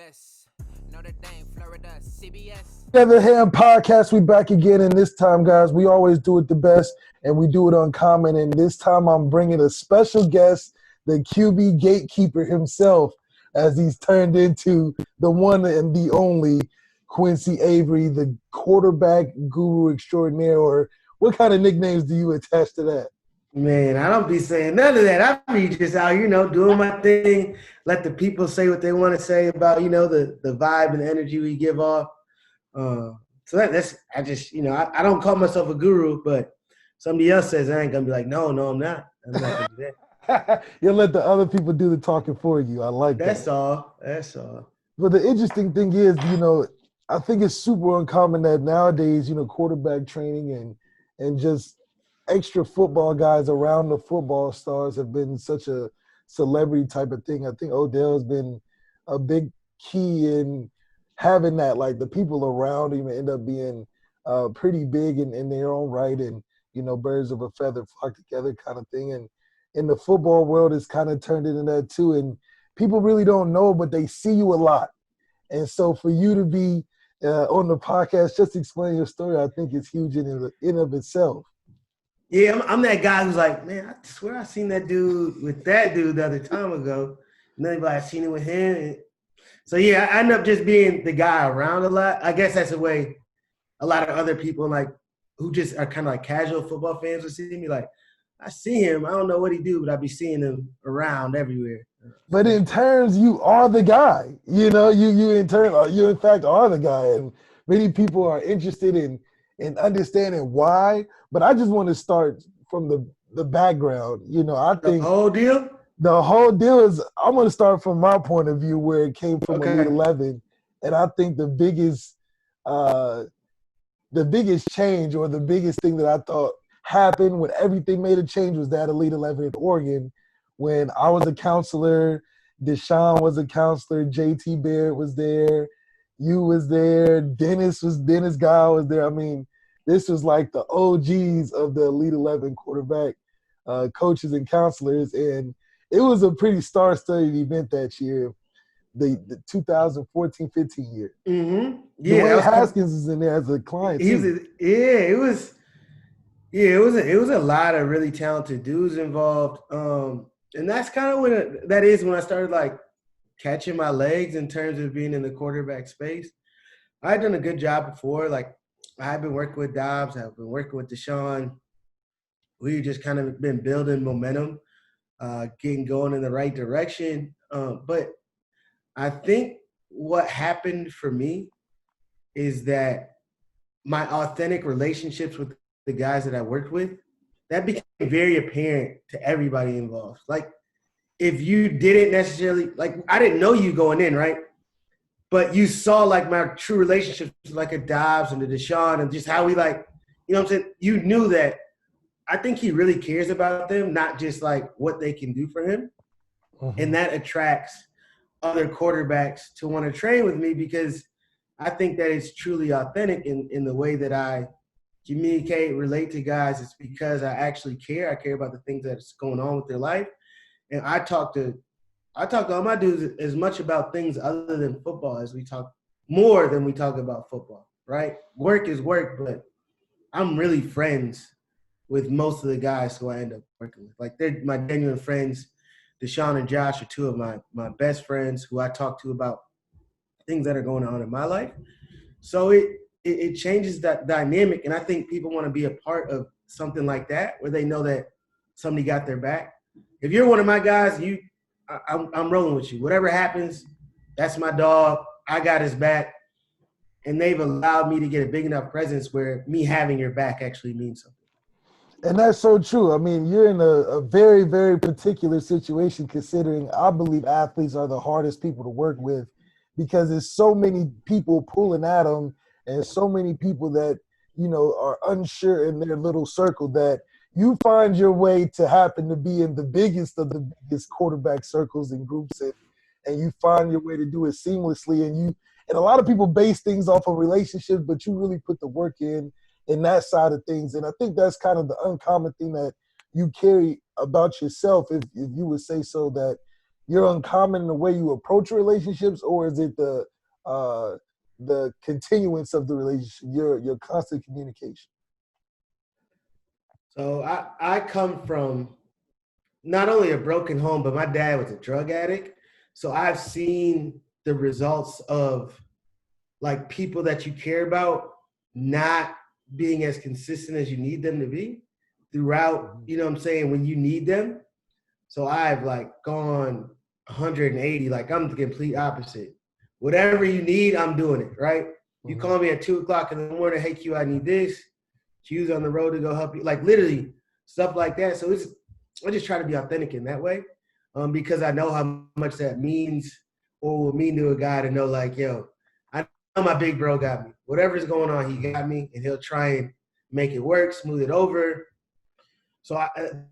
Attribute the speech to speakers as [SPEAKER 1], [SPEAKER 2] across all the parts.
[SPEAKER 1] Bliss, Notre Dame, Florida, CBS.
[SPEAKER 2] Together Ham Podcast, we back again, and this time, guys, we always do it the best, and we do it uncommon, and this time I'm bringing a special guest, the QB Gatekeeper himself, as he's turned into the one and the only Quincy Avery, the quarterback guru extraordinaire, or what kind of nicknames do you attach to that?
[SPEAKER 3] Man, I don't be saying none of that. I be just out, doing my thing. Let the people say what they want to say about, the vibe and the energy we give off. So that's I just, I don't call myself a guru, but somebody else says I ain't gonna be like, no, I'm not. I'm not gonna do that.
[SPEAKER 2] You'll let the other people do the talking for you. I like that.
[SPEAKER 3] That's all.
[SPEAKER 2] But the interesting thing is, I think it's super uncommon that nowadays, quarterback training and just extra football guys around the football stars have been such a celebrity type of thing. I think Odell's been a big key in having that, like the people around him end up being pretty big in their own right, and birds of a feather flock together kind of thing. And in the football world, it's kind of turned into that too. And people really don't know, but they see you a lot. And so for you to be on the podcast, just explain your story, I think is huge in of itself.
[SPEAKER 3] Yeah, I'm that guy who's like, man, I swear I seen that dude with that dude the other time ago. And then I seen it with him. So, yeah, I end up just being the guy around a lot. I guess that's the way a lot of other people, like, who just are kind of like casual football fans will see me. Like, I see him. I don't know what he do, but I be seeing him around everywhere.
[SPEAKER 2] But in terms, you are the guy. You in fact are the guy. And many people are interested in understanding why. But I just want to start from the background. I think
[SPEAKER 3] the whole deal?
[SPEAKER 2] The whole deal is I'm going to start from my point of view where it came from Elite 11. And I think the biggest change, or the biggest thing that I thought happened when everything made a change, was that Elite 11 in Oregon. When I was a counselor, Deshaun was a counselor, JT Barrett was there, you was there, Dennis Guy was there. I mean, this was like the OGs of the Elite 11 quarterback coaches and counselors, and it was a pretty star-studded event that year, the 2014-15 year.
[SPEAKER 3] Mm-hmm. Yeah,
[SPEAKER 2] Dwayne Haskins is in there as a client too.
[SPEAKER 3] It was a lot of really talented dudes involved, and that's kind of when I started like catching my legs in terms of being in the quarterback space. I had done a good job before, like. I've been working with Dobbs. I've been working with Deshaun. We've just kind of been building momentum, getting going in the right direction. But I think what happened for me is that my authentic relationships with the guys that I worked with, that became very apparent to everybody involved. Like, if you didn't necessarily – like, I didn't know you going in, right? But you saw, like, my true relationships, like a Dobbs and a Deshaun, and just how we, like, what I'm saying? You knew that I think he really cares about them, not just, like, what they can do for him. Mm-hmm. And that attracts other quarterbacks to want to train with me, because I think that it's truly authentic in the way that I communicate, relate to guys. It's because I actually care. I care about the things that's going on with their life. And I talk to all my dudes as much about things other than football as we talk, more than we talk about football, right? Work is work, but I'm really friends with most of the guys who I end up working with. Like, they're my genuine friends. Deshaun and Josh are two of my best friends who I talk to about things that are going on in my life. So it changes that dynamic, and I think people want to be a part of something like that where they know that somebody got their back. If you're one of my guys, I'm rolling with you. Whatever happens, that's my dog. I got his back. And they've allowed me to get a big enough presence where me having your back actually means something.
[SPEAKER 2] And that's so true. I mean, you're in a very, very particular situation, considering I believe athletes are the hardest people to work with, because there's so many people pulling at them and so many people that, are unsure in their little circle, that you find your way to happen to be in the biggest of the biggest quarterback circles and groups, and you find your way to do it seamlessly. And a lot of people base things off of relationships, but you really put the work in that side of things. And I think that's kind of the uncommon thing that you carry about yourself, if you would say so, that you're uncommon in the way you approach relationships, or is it the continuance of the relationship, your constant communication?
[SPEAKER 3] So I come from not only a broken home, but my dad was a drug addict. So I've seen the results of like people that you care about not being as consistent as you need them to be throughout, you know what I'm saying, when you need them. So I've like gone 180, like I'm the complete opposite. Whatever you need, I'm doing it, right? You call me at 2:00 in the morning, hey Q, I need this. Q's on the road to go help you, like literally stuff like that. So I just try to be authentic in that way, because I know how much that means or will mean to a guy to know, like, yo, I know my big bro got me. Whatever's going on, he got me, and he'll try and make it work, smooth it over. So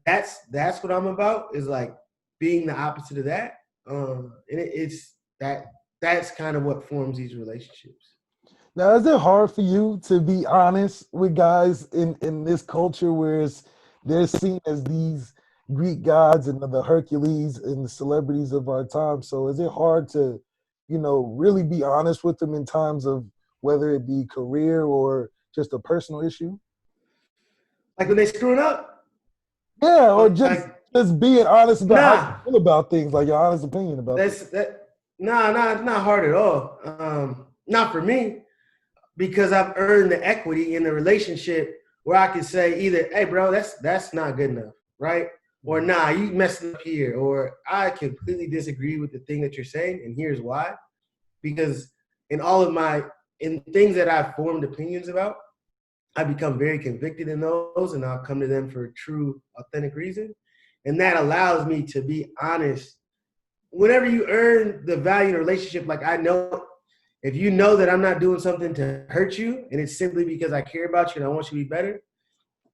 [SPEAKER 3] that's what I'm about, is like being the opposite of that. And that's kind of what forms these relationships.
[SPEAKER 2] Now, is it hard for you to be honest with guys in this culture where they're seen as these Greek gods and the Hercules and the celebrities of our time? So is it hard to, really be honest with them in times of whether it be career or just a personal issue?
[SPEAKER 3] Like when they screwing up?
[SPEAKER 2] Yeah, or just being honest about how you feel about things, like your honest opinion about things.
[SPEAKER 3] Not hard at all. Not for me, because I've earned the equity in the relationship where I can say either, hey, bro, that's not good enough, right? Or nah, you messed up here, or I completely disagree with the thing that you're saying, and here's why. Because in things that I've formed opinions about, I become very convicted in those, and I'll come to them for a true, authentic reason. And that allows me to be honest. Whenever you earn the value in a relationship, like I know, if you know that I'm not doing something to hurt you, and it's simply because I care about you and I want you to be better,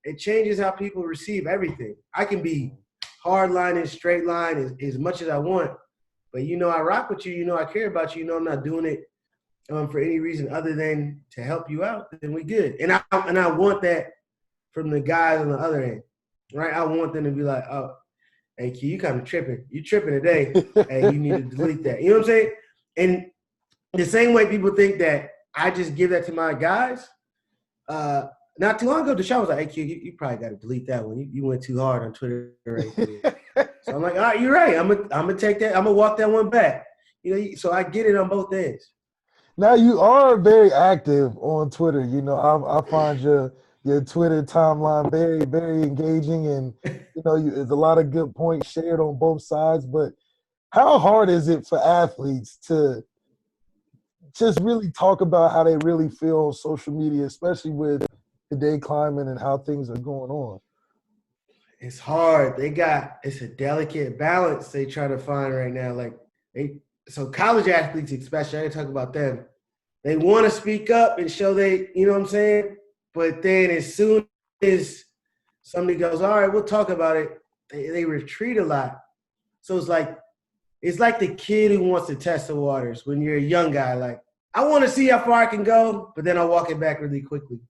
[SPEAKER 3] it changes how people receive everything. I can be hard line and straight line as much as I want, but I rock with you, I care about you, I'm not doing it for any reason other than to help you out, then we good. And I want that from the guys on the other end, right? I want them to be like, oh, hey, Q, you kind of tripping. You tripping today. Hey, you need to delete that. You know what I'm saying? And the same way people think that I just give that to my guys. Not too long ago, Deshaun was like, hey, Q, you probably got to delete that one. You went too hard on Twitter right there. So I'm like, all right, you're right. I'm gonna take that. I'm going to walk that one back. So I get it on both ends.
[SPEAKER 2] Now, you are very active on Twitter. I find your Twitter timeline very, very engaging, and there's a lot of good points shared on both sides. But how hard is it for athletes to just really talk about how they really feel on social media, especially with today's climate and how things are going on?
[SPEAKER 3] It's hard. It's a delicate balance they try to find right now. So college athletes especially, I talk about them. They want to speak up and show you know what I'm saying? But then as soon as somebody goes, all right, we'll talk about it, they retreat a lot. So it's like the kid who wants to test the waters when you're a young guy. Like, I want to see how far I can go, but then I'll walk it back really quickly.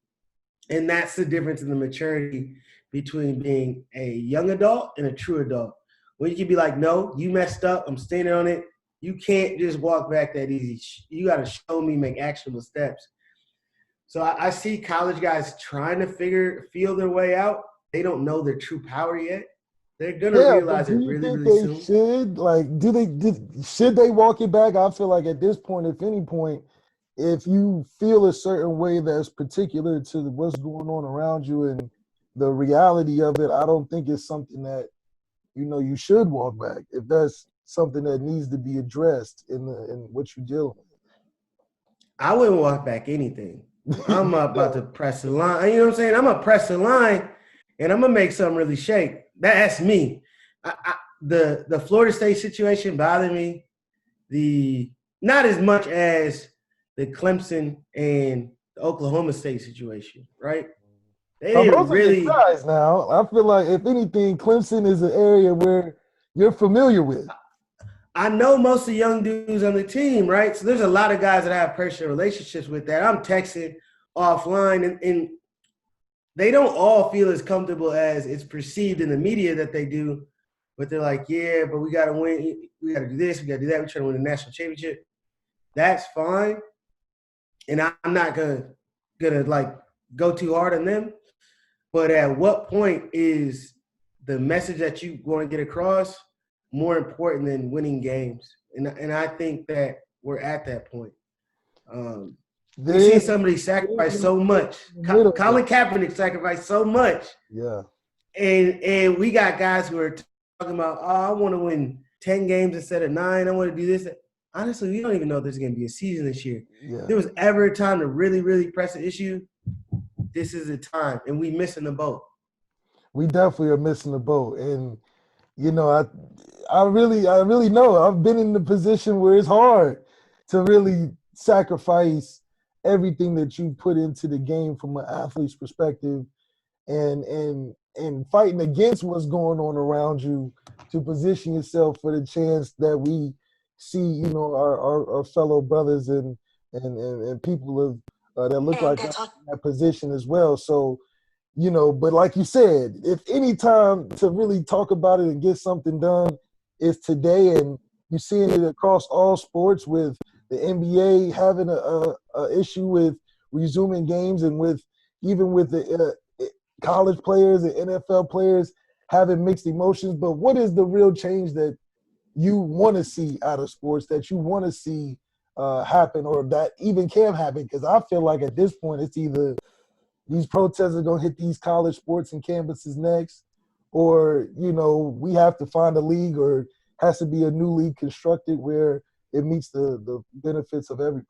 [SPEAKER 3] And that's the difference in the maturity between being a young adult and a true adult. When you can be like, no, you messed up, I'm standing on it. You can't just walk back that easy. You got to show me, make actionable steps. So I see college guys trying to feel their way out. They don't know their true power yet. They're gonna realize it really, really soon.
[SPEAKER 2] Should they walk it back? I feel like at this point, if any point, if you feel a certain way that's particular to what's going on around you and the reality of it, I don't think it's something that you should walk back. If that's something that needs to be addressed in what you're dealing with.
[SPEAKER 3] I wouldn't walk back anything. I'm about to press the line. You know what I'm saying? I'm gonna press the line, and I'm gonna make something really shake. That's me. The Florida State situation bothered me. Not as much as the Clemson and the Oklahoma State situation, right? They didn't really.
[SPEAKER 2] Guys now, I feel like if anything, Clemson is an area where you're familiar with.
[SPEAKER 3] I know most of the young dudes on the team, right? So there's a lot of guys that I have personal relationships with that I'm texting offline, and they don't all feel as comfortable as it's perceived in the media that they do but they're like, yeah, but we got to win. We got to do this. We got to do that. We're trying to win a national championship. That's fine. And I'm not gonna like go too hard on them. But at what point is the message that you want to get across more important than winning games? And I think that we're at that point. We've seen somebody sacrifice so much. Colin Kaepernick sacrificed so much.
[SPEAKER 2] Yeah.
[SPEAKER 3] And we got guys who are talking about, I want to win 10 games instead of 9. I want to do this. Honestly, we don't even know if there's going to be a season this year.
[SPEAKER 2] Yeah.
[SPEAKER 3] If there was ever a time to really, really press an issue, this is the time. And we missing the boat.
[SPEAKER 2] We definitely are missing the boat. And, you know, I really know. I've been in the position where it's hard to really sacrifice everything that you put into the game from an athlete's perspective and fighting against what's going on around you to position yourself for the chance that we see, you know, our fellow brothers and people that look like us in that position as well. So, you know, but like you said, if any time to really talk about it and get something done is today, and you're seeing it across all sports with the NBA having a issue with resuming games, and with even with the college players and NFL players having mixed emotions. But what is the real change that you want to see out of sports, that you want to see happen, or that even can happen? Because I feel like at this point it's either these protests are going to hit these college sports and campuses next, or, you know, we have to find a league, or has to be a new league constructed where it meets the benefits of everybody.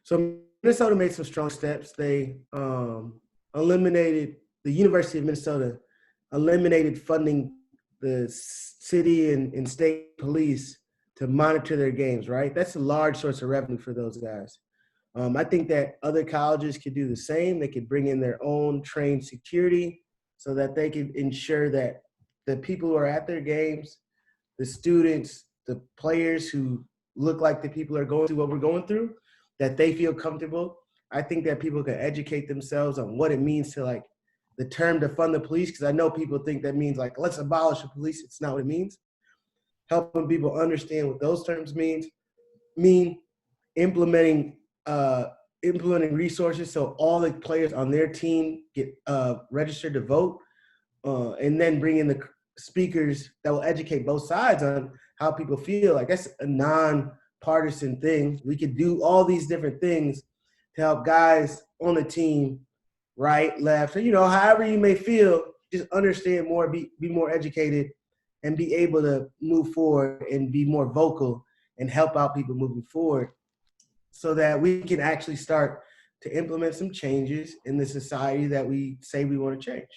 [SPEAKER 3] So Minnesota made some strong steps. They eliminated – the University of Minnesota eliminated funding the city and state police to monitor their games, right? That's a large source of revenue for those guys. I think that other colleges could do the same. They could bring in their own trained security so that they can ensure that the people who are at their games, the students, the players who look like the people who are going through what we're going through, that they feel comfortable. I think that people can educate themselves on what it means to, like, the term defund the police, because I know people think that means, like, let's abolish the police. It's not what it means. Helping people understand what those terms mean implementing resources so all the players on their team get registered to vote, and then bring in the speakers that will educate both sides on how people feel. Like, that's a non-partisan thing. We could do all these different things to help guys on the team, right, left, you know, however you may feel, just understand more, be more educated, and be able to move forward and be more vocal and help out people moving forward, so that we can actually start to implement some changes in the society that we say we want to change.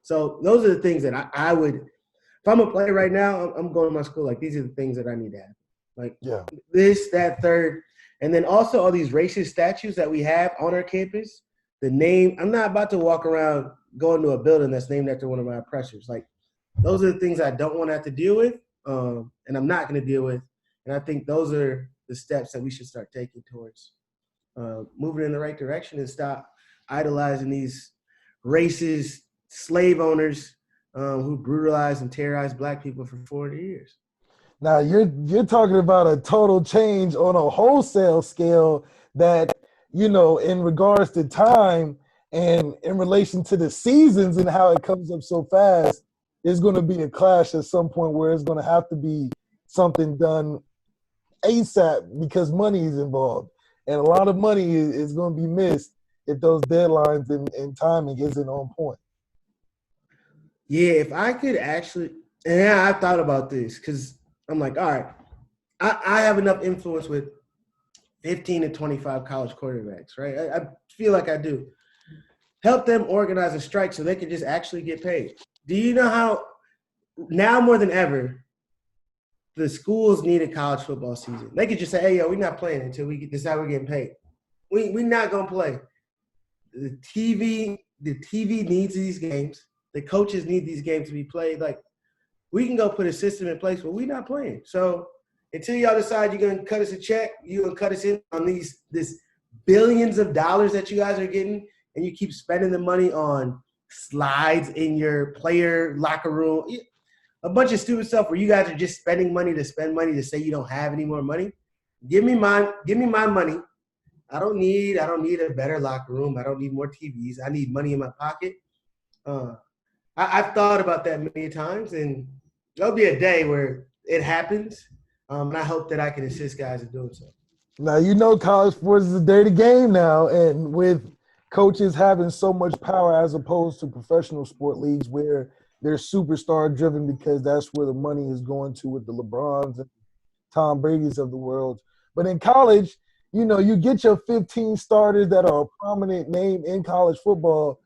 [SPEAKER 3] So those are the things that I would, if I'm a player right now, I'm going to my school, like, these are the things that I need to have. Like,
[SPEAKER 2] yeah,
[SPEAKER 3] this, that, third. And then also all these racist statues that we have on our campus, the name, I'm not about to walk around going to a building that's named after one of my oppressors. Like, those are the things I don't want to have to deal with, and I'm not going to deal with. And I think those are the steps that we should start taking towards moving in the right direction and stop idolizing these racist slave owners who brutalized and terrorized Black people for 40 years.
[SPEAKER 2] Now you're talking about a total change on a wholesale scale that, you know, in regards to time and in relation to the seasons and how it comes up so fast, is going to be a clash at some point where it's going to have to be something done ASAP because money is involved. And a lot of money is going to be missed if those deadlines and timing isn't on point.
[SPEAKER 3] Yeah, if I could actually – and I thought about this because I'm like, all right, I have enough influence with 15 to 25 college quarterbacks, right? I feel like I do. Help them organize a strike so they can just actually get paid. Do you know how now more than ever the schools need a college football season? They could just say, hey, yo, we're not playing until we decide we're getting paid. We're not going to play. The TV needs these games. The coaches need these games to be played. Like, we can go put a system in place, but we're not playing. So until y'all decide you're going to cut us a check, you're going to cut us in on this billions of dollars that you guys are getting, and you keep spending the money on slides in your player locker room. a bunch of stupid stuff where you guys are just spending money to spend money to say you don't have any more money. Give me my money. I don't need a better locker room. I don't need more TVs. I need money in my pocket. I've thought about that many times, and there'll be a day where it happens. And I hope that I can assist guys in doing so.
[SPEAKER 2] Now, you know, college sports is a dirty game now, and with coaches having so much power as opposed to professional sport leagues where they're superstar driven because that's where the money is going to with the LeBrons and Tom Brady's of the world. But in college, you know, you get your 15 starters that are a prominent name in college football,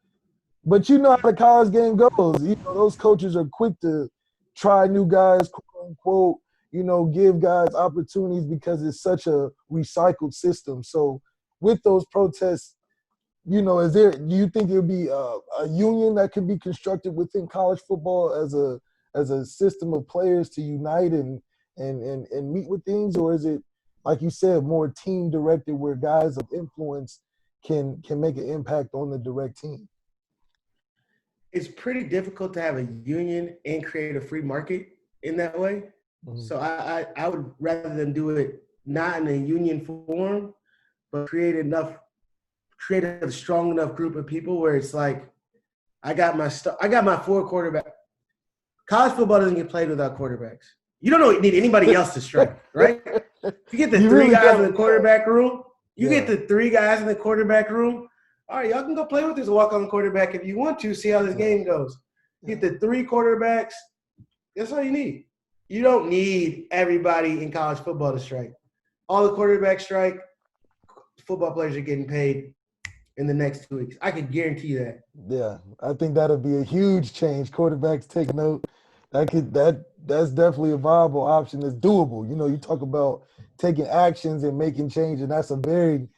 [SPEAKER 2] but you know how the college game goes. You know, those coaches are quick to try new guys, quote unquote, you know, give guys opportunities because it's such a recycled system. So with those protests, you know, do you think there'll be a union that could be constructed within college football as a system of players to unite and meet with things, or is it, like you said, more team directed where guys of influence can make an impact on the direct team?
[SPEAKER 3] It's pretty difficult to have a union and create a free market in that way. Mm-hmm. So I would rather them do it not in a union form, but create a strong enough group of people where it's like, I got my 4 quarterbacks. College football doesn't get played without quarterbacks. You don't need anybody else to strike, right? If you get the three guys in the quarterback room, get the 3 guys in the quarterback room. All right, y'all can go play with this walk-on quarterback if you want to, see how this game goes. Get the 3 quarterbacks. That's all you need. You don't need everybody in college football to strike. All the quarterbacks strike, football players are getting paid in the next 2 weeks. I can guarantee that.
[SPEAKER 2] Yeah, I think that'll be a huge change. Quarterbacks take note. That's definitely a viable option. It's doable. You know, you talk about taking actions and making change, and that's a very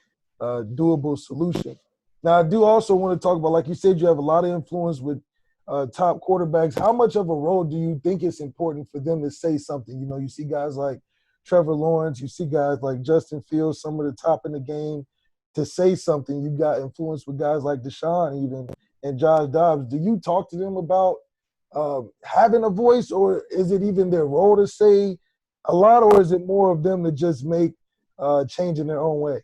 [SPEAKER 2] doable solution. Now, I do also want to talk about, like you said, you have a lot of influence with top quarterbacks. How much of a role do you think it's important for them to say something? You know, you see guys like Trevor Lawrence, you see guys like Justin Fields, some of the top in the game, to say something. You got influence with guys like Deshaun even and Josh Dobbs. Do you talk to them about having a voice, or is it even their role to say a lot, or is it more of them to just make change in their own way?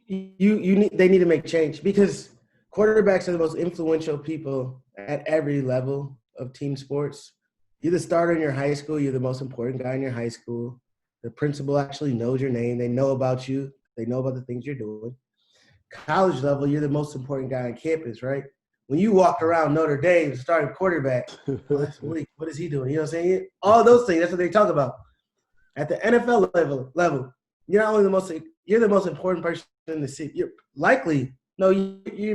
[SPEAKER 3] They need to make change because quarterbacks are the most influential people at every level of team sports. You're the starter in your high school. You're the most important guy in your high school. The principal actually knows your name. They know about you. They know about the things you're doing. College level, you're the most important guy on campus, right? When you walk around Notre Dame starting quarterback, what is he doing? You know what I'm saying? All those things, that's what they talk about. At the NFL level, you're not only you're the most important person in the city. You're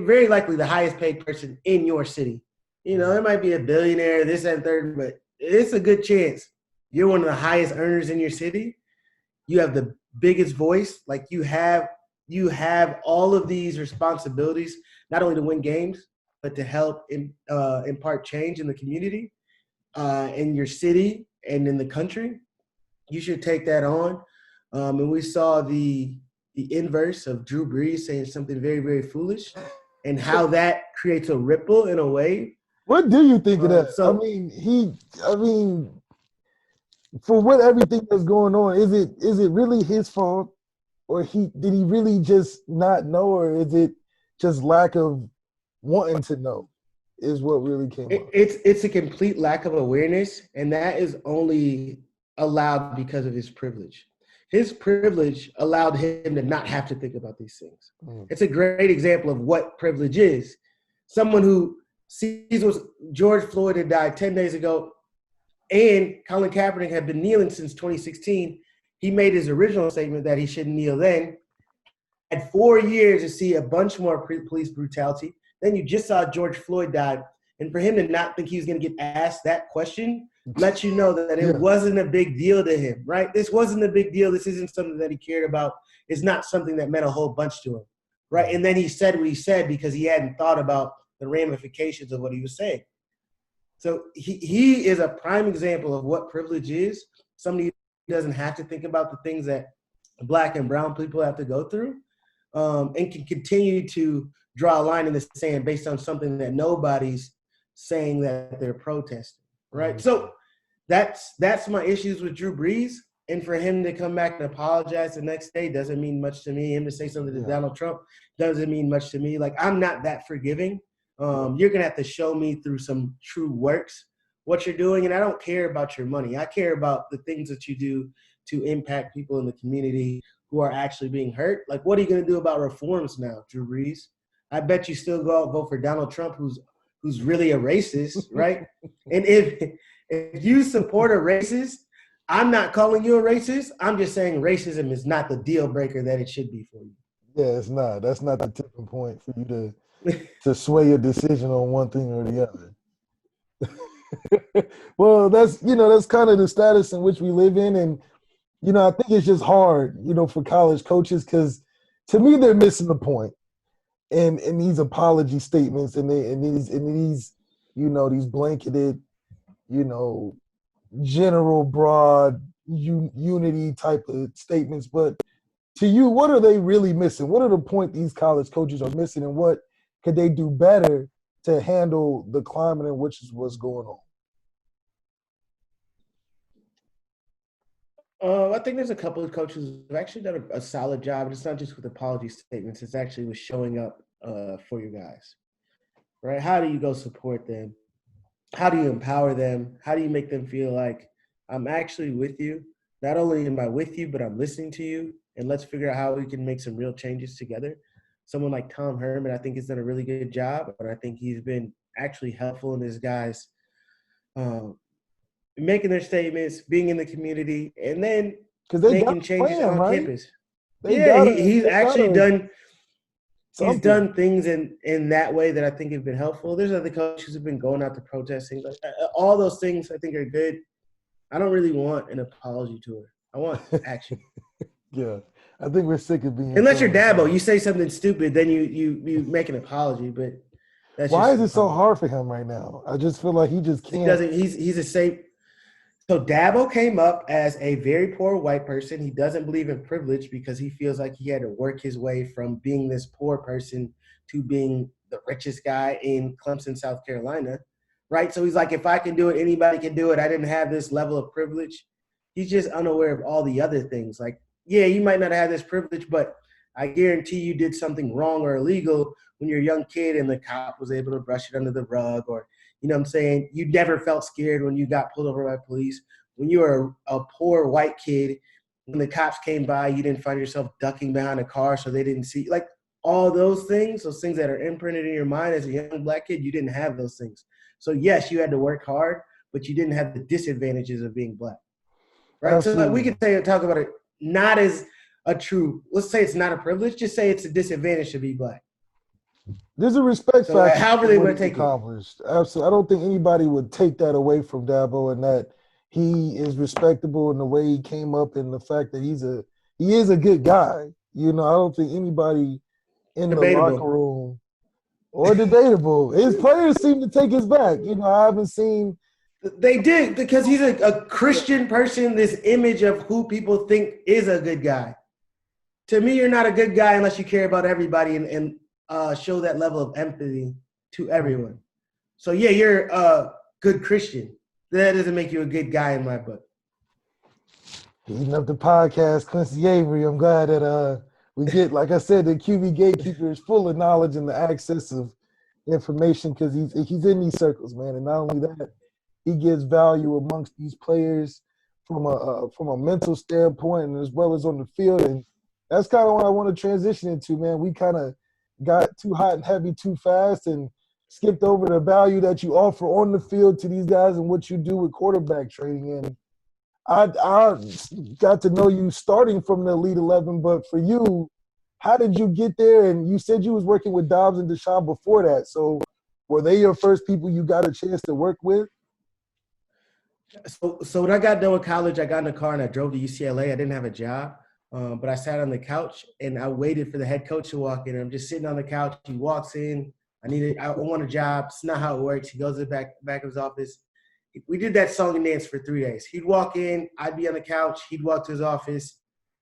[SPEAKER 3] very likely the highest paid person in your city. You know, there might be a billionaire, this and third, but it's a good chance you're one of the highest earners in your city. You have the biggest voice. Like you have all of these responsibilities, not only to win games, but to help impart change in the community, in your city, and in the country. You should take that on. And we saw the inverse of Drew Brees saying something very, very foolish, and how that creates a ripple in a wave.
[SPEAKER 2] What do you think of that? For what everything that's going on, is it really his fault, or did he really just not know, or is it just lack of wanting to know is what really came up?
[SPEAKER 3] It's a complete lack of awareness, and that is only allowed because of his privilege. His privilege allowed him to not have to think about these things. It's a great example of what privilege is. Someone who sees George Floyd had died 10 days ago, and Colin Kaepernick had been kneeling since 2016. He made his original statement that he shouldn't kneel then. Had 4 years to see a bunch more police brutality. Then you just saw George Floyd died. And for him to not think he was going to get asked that question lets you know that it wasn't a big deal to him, right? This wasn't a big deal. This isn't something that he cared about. It's not something that meant a whole bunch to him, right? And then he said what he said because he hadn't thought about the ramifications of what he was saying. So he is a prime example of what privilege is. Somebody who doesn't have to think about the things that Black and brown people have to go through, and can continue to draw a line in the sand based on something that nobody's saying that they're protesting, right? So that's my issues with Drew Brees. And for him to come back and apologize the next day doesn't mean much to me. Him to say something to Donald Trump doesn't mean much to me. Like, I'm not that forgiving. You're going to have to show me through some true works what you're doing. And I don't care about your money. I care about the things that you do to impact people in the community who are actually being hurt. Like, what are you going to do about reforms now, Drew Brees? I bet you still go out and vote for Donald Trump, who's really a racist, right? And if you support a racist, I'm not calling you a racist. I'm just saying racism is not the deal breaker that it should be for you.
[SPEAKER 2] Yeah, it's not. That's not the tipping point for you to sway your decision on one thing or the other. Well, that's kind of the status in which we live in. And, I think it's just hard, for college coaches, because to me, they're missing the point. And these apology statements and these blanketed, general, broad, unity type of statements. But to you, what are they really missing? What are the point these college coaches are missing, and what could they do better to handle the climate in which is what's going on?
[SPEAKER 3] I think there's a couple of coaches who have actually done a solid job. And it's not just with apology statements. It's actually with showing up for your guys, right? How do you go support them? How do you empower them? How do you make them feel like I'm actually with you? Not only am I with you, but I'm listening to you. And let's figure out how we can make some real changes together. Someone like Tom Herman, I think, has done a really good job. And I think he's been actually helpful in his guys making their statements, being in the community, and then making changes on campus. He's actually done something. He's done things in that way that I think have been helpful. There's other coaches who have been going out to protesting. Like, all those things I think are good. I don't really want an apology tour. I want action.
[SPEAKER 2] Yeah, I think we're sick of being.
[SPEAKER 3] Unless you're Dabo, you say something stupid, then you make an apology. But that's
[SPEAKER 2] why is it so hard for him right now? I just feel like he just can't.
[SPEAKER 3] He doesn't. He's a safe. So Dabo came up as a very poor white person. He doesn't believe in privilege because he feels like he had to work his way from being this poor person to being the richest guy in Clemson, South Carolina, right? So he's like, if I can do it, anybody can do it. I didn't have this level of privilege. He's just unaware of all the other things. Like, yeah, you might not have this privilege, but I guarantee you did something wrong or illegal when you're a young kid and the cop was able to brush it under the rug, or you know what I'm saying? You never felt scared when you got pulled over by police. When you were a poor white kid, when the cops came by, you didn't find yourself ducking behind a car so they didn't see. Like, all those things that are imprinted in your mind as a young black kid, you didn't have those things. So, yes, you had to work hard, but you didn't have the disadvantages of being black. Right? Absolutely. So like, we could talk about it not as a true – let's say it's not a privilege. Just say it's a disadvantage to be black.
[SPEAKER 2] There's a respect factor.
[SPEAKER 3] However they want to take
[SPEAKER 2] accomplished. Absolutely. I don't think anybody would take that away from Dabo, and that he is respectable in the way he came up and the fact that he is a good guy. I don't think anybody in the locker room or debatable. His players seem to take his back. I haven't seen.
[SPEAKER 3] They did, because he's a Christian person, this image of who people think is a good guy. To me, you're not a good guy unless you care about everybody and show that level of empathy to everyone. So, yeah, you're a good Christian. That doesn't make you a good guy in my book.
[SPEAKER 2] Heating up the podcast, Quincy Avery. I'm glad that we get, like I said, the QB Gatekeeper is full of knowledge and the access of information, because he's in these circles, man. And not only that, he gives value amongst these players from a mental standpoint and as well as on the field. And that's kind of what I want to transition into, man. We kind of got too hot and heavy too fast and skipped over the value that you offer on the field to these guys and what you do with quarterback training. And I got to know you starting from the Elite 11, but for you, how did you get there? And you said you was working with Dobbs and Deshaun before that. So were they your first people you got a chance to work with?
[SPEAKER 3] So when I got done with college, I got in a car and I drove to UCLA. I didn't have a job, but I sat on the couch and I waited for the head coach to walk in. I'm just sitting on the couch. He walks in. I want a job. It's not how it works. He goes to the back of his office. We did that song and dance for 3 days. He'd walk in. I'd be on the couch. He'd walk to his office.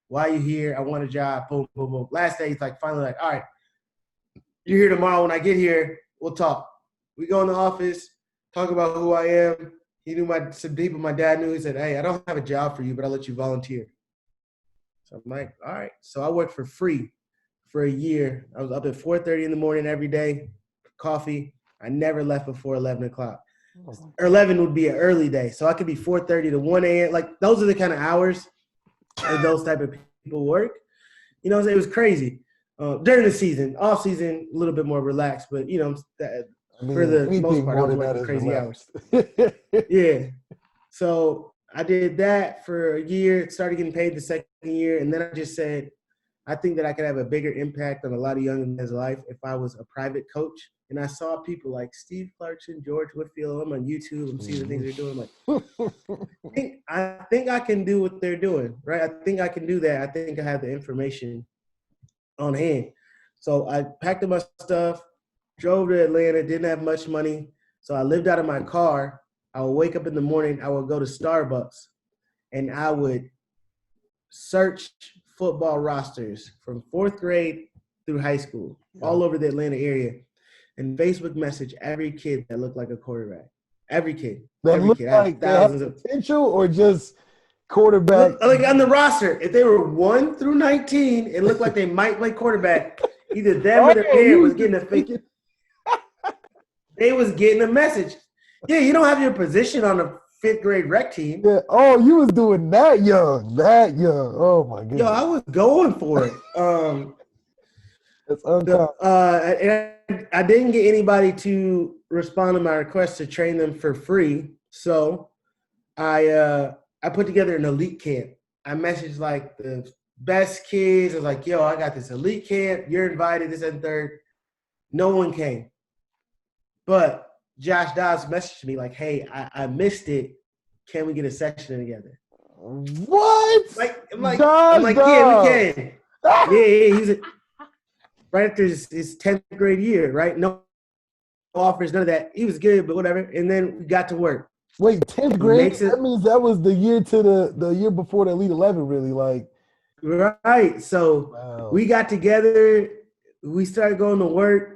[SPEAKER 3] Why are you here? I want a job. Boom, boom, boom. Last day, he's finally like, all right, you're here tomorrow. When I get here, we'll talk. We go in the office. talk about who I am. He knew some people my dad knew. He said, hey, I don't have a job for you, but I'll let you volunteer. So I'm like, all right. So I worked for free for a year. I was up at 4:30 in the morning every day, coffee. I never left before 11 o'clock. Or 11 would be an early day. So I could be 4:30 to 1 a.m. Like, those are the kind of hours that those type of people work. You know, it was crazy. During the season, off season, a little bit more relaxed, but for the most part, I was working crazy hours. Yeah. So I did that for a year, started getting paid the second year, and then I just said, I think that I could have a bigger impact on a lot of young men's life if I was a private coach. And I saw people like Steve Clarkson, George Whitfield. I'm on YouTube. I'm seeing the things they're doing. Like, I think I can do what they're doing, right? I think I can do that. I think I have the information on hand. So I packed up my stuff, drove to Atlanta, didn't have much money. So I lived out of my car. I would wake up in the morning. I would go to Starbucks, and I would search football rosters from 4th grade through high school, all over the Atlanta area, and Facebook message every kid that looked like a quarterback. Every kid.
[SPEAKER 2] That looked like thousands of potential, or just quarterback?
[SPEAKER 3] Like on the roster, if they were 1 through 19, it looked like they might play quarterback. Either them or their parent was getting a fake. They was getting a message. Yeah, you don't have your position on a 5th grade rec team.
[SPEAKER 2] Yeah. Oh, you was doing that young. Oh my goodness.
[SPEAKER 3] Yo, I was going for it.
[SPEAKER 2] It's uncommon.
[SPEAKER 3] I didn't get anybody to respond to my request to train them for free. So I put together an elite camp. I messaged like the best kids. I was like, yo, I got this elite camp. You're invited, this and third. No one came. But Josh Dobbs messaged me like, hey, I missed it. Can we get a session together?
[SPEAKER 2] What?
[SPEAKER 3] I'm like, yeah, we can. Yeah, he's right after his 10th grade year, right? No offers, none of that. He was good, but whatever. And then we got to work.
[SPEAKER 2] Wait, 10th grade? That means that was the year to the year before the Elite 11, really, like.
[SPEAKER 3] Right. So we got together. We started going to work.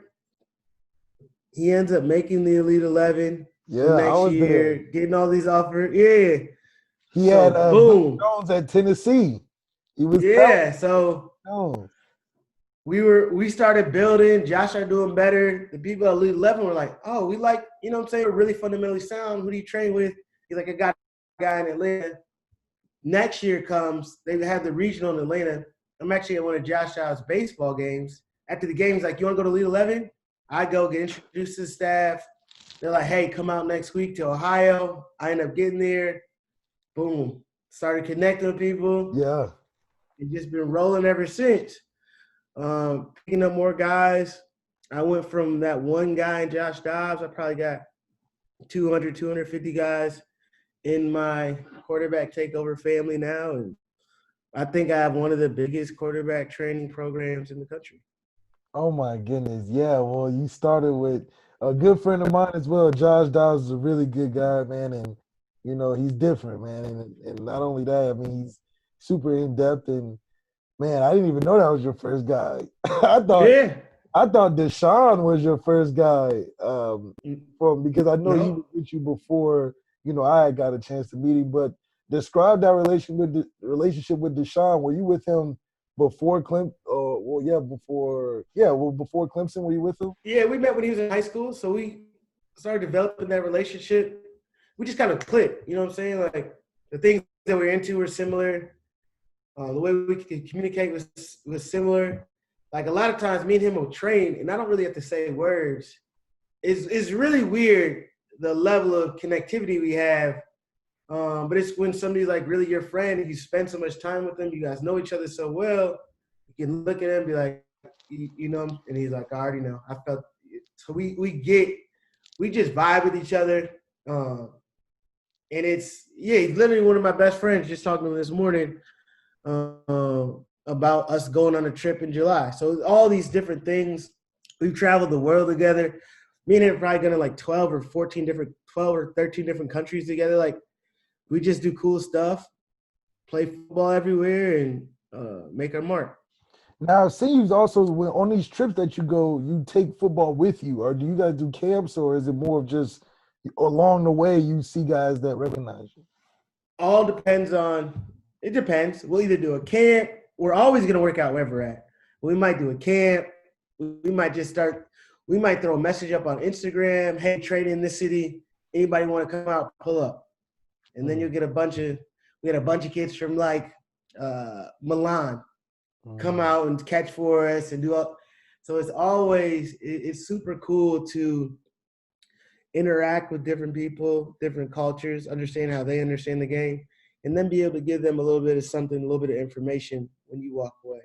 [SPEAKER 3] He ends up making the Elite 11 next year, getting all these offers. Yeah.
[SPEAKER 2] He had boom Jones at Tennessee. He was
[SPEAKER 3] so we started building. Josh started doing better. The people at Elite 11 were like, oh, we like, you know what I'm saying, we're really fundamentally sound. Who do you train with? He's like, I got a guy in Atlanta. Next year comes, they have the regional in Atlanta. I'm actually at one of Josh Dobbs' baseball games. After the game, he's like, you want to go to Elite 11? I go get introduced to the staff. They're like, hey, come out next week to Ohio. I end up getting there. Boom. Started connecting with people.
[SPEAKER 2] Yeah.
[SPEAKER 3] It's just been rolling ever since. Picking up more guys. I went from that one guy, Josh Dobbs. I probably got 200, 250 guys in my quarterback takeover family now. And I think I have one of the biggest quarterback training programs in the country.
[SPEAKER 2] Oh, my goodness. Yeah, well, you started with a good friend of mine as well. Josh Dobbs is a really good guy, man, and, you know, he's different, man. And not only that, I mean, he's super in-depth. And, man, I didn't even know that was your first guy. I thought Deshaun was your first guy because I know he was with you before, you know, I got a chance to meet him. But describe that relationship with Deshaun. Were you with him before Clemson? Before Clemson, were you with him?
[SPEAKER 3] Yeah, we met when he was in high school, so we started developing that relationship. We just kind of clicked, you know what I'm saying? Like, the things that we're into were similar. The way we could communicate was similar. Like, a lot of times, me and him will train, and I don't really have to say words. It's really weird, the level of connectivity we have. But it's when somebody's like really your friend and you spend so much time with them, you guys know each other so well, you can look at him and be like, you know, and he's like, I already know. I felt it. So we just vibe with each other. And he's literally one of my best friends. Just talking to him this morning about us going on a trip in July. So all these different things. We've traveled the world together. Me and him are probably going to like 12 or 13 different countries together. Like, we just do cool stuff, play football everywhere, and make our mark.
[SPEAKER 2] Now, see, you also, on these trips that you go, you take football with you. Or do you guys do camps, or is it more of just along the way you see guys that recognize you?
[SPEAKER 3] All depends on – it depends. We'll either do a camp. We're always going to work out where we're at. We might do a camp. We might just start – we might throw a message up on Instagram, hey, trade in this city. Anybody want to come out, pull up. And then you'll get a bunch of – we had a bunch of kids from like Milan come out and catch for us and do all – so it's always – it's super cool to interact with different people, different cultures, understand how they understand the game, and then be able to give them a little bit of something, a little bit of information when you walk away.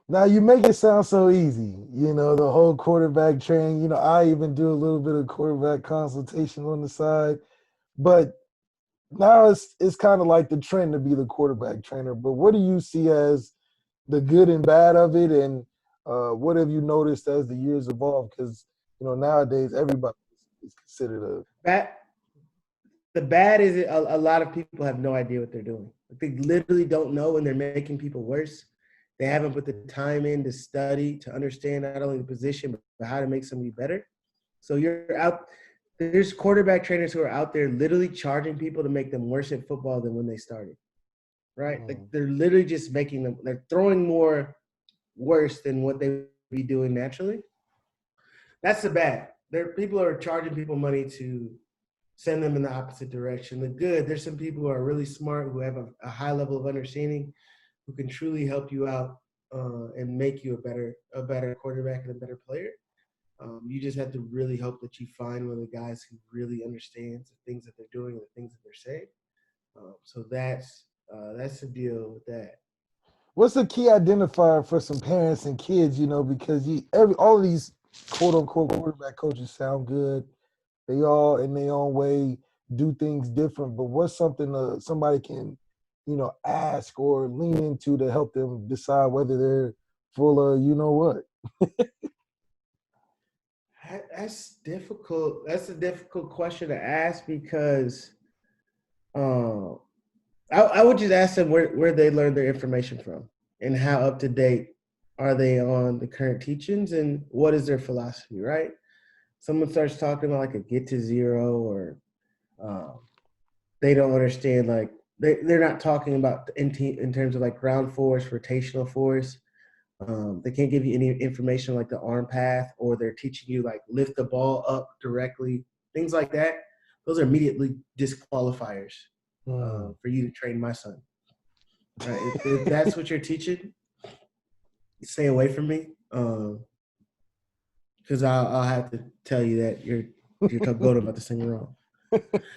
[SPEAKER 2] Now, you make it sound so easy, you know, the whole quarterback training. You know, I even do a little bit of quarterback consultation on the side. But now it's kind of like the trend to be the quarterback trainer. But what do you see as the good and bad of it? And what have you noticed as the years evolve? Because, you know, nowadays everybody is considered a –
[SPEAKER 3] The bad is a lot of people have no idea what they're doing. They literally don't know, and they're making people worse. They haven't put the time in to study, to understand not only the position, but how to make somebody better. So you're out – there's quarterback trainers who are out there literally charging people to make them worse at football than when they started, right? Like they're literally just making them – they're throwing more worse than what they would be doing naturally. That's the bad. People are charging people money to send them in the opposite direction. The good, there's some people who are really smart, who have a high level of understanding, who can truly help you out and make you a better quarterback and a better player. You just have to really hope that you find one of the guys who really understands the things that they're doing and the things that they're saying. So that's the deal with that.
[SPEAKER 2] What's the key identifier for some parents and kids, you know, because all of these quote-unquote quarterback coaches sound good. They all, in their own way, do things different. But what's something somebody can, you know, ask or lean into to help them decide whether they're full of, you know what?
[SPEAKER 3] That's difficult. That's a difficult question to ask because I would just ask them where they learned their information from and how up to date are they on the current teachings and what is their philosophy, right? Someone starts talking about like a get to zero or they don't understand, like they're not talking about in terms of like ground force, rotational force. They can't give you any information like the arm path, or they're teaching you like lift the ball up directly, things like that. Those are immediately disqualifiers for you to train my son. Right? If that's what you're teaching, stay away from me. Because I'll have to tell you that you're going about this thing wrong.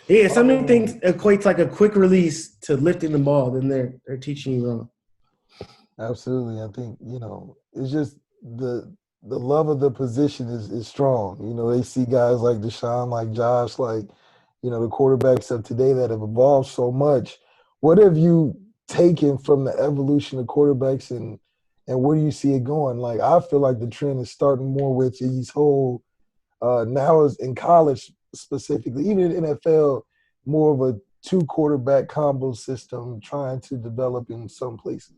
[SPEAKER 3] Yeah, so many things equates like a quick release to lifting the ball, then they're teaching you wrong.
[SPEAKER 2] Absolutely. I think, you know, it's just the love of the position is strong. You know, they see guys like Deshaun, like Josh, like, you know, the quarterbacks of today that have evolved so much. What have you taken from the evolution of quarterbacks and where do you see it going? Like, I feel like the trend is starting more with these whole now is in college specifically, even in NFL, more of a 2 quarterback combo system trying to develop in some places.